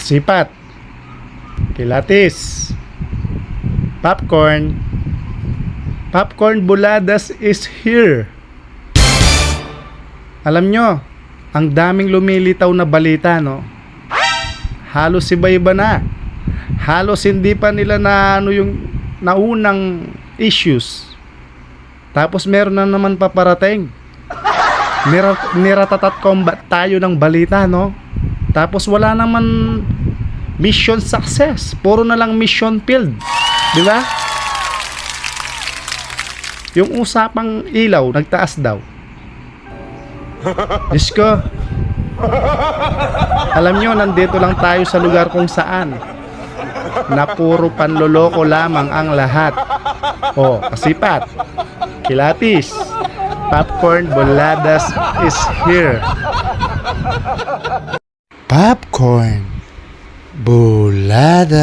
Sipat, kilatis, popcorn, popcorn buladas is here. Alam nyo, ang daming lumilitaw na balita, no? Halos iba-iba na. Halos hindi pa nila na ano yung naunang issues. Tapos meron na naman paparating. Niratatat combat tayo ng balita, no? Tapos wala naman mission success. Puro na lang mission failed. Di ba? Yung usapang ilaw, nagtaas daw. Diyos ko. Alam nyo, nandito lang tayo sa lugar kung saan na puro panloloko lamang ang lahat. O, kasipat, kilatis, popcorn buladas is here. Popcorn buladas.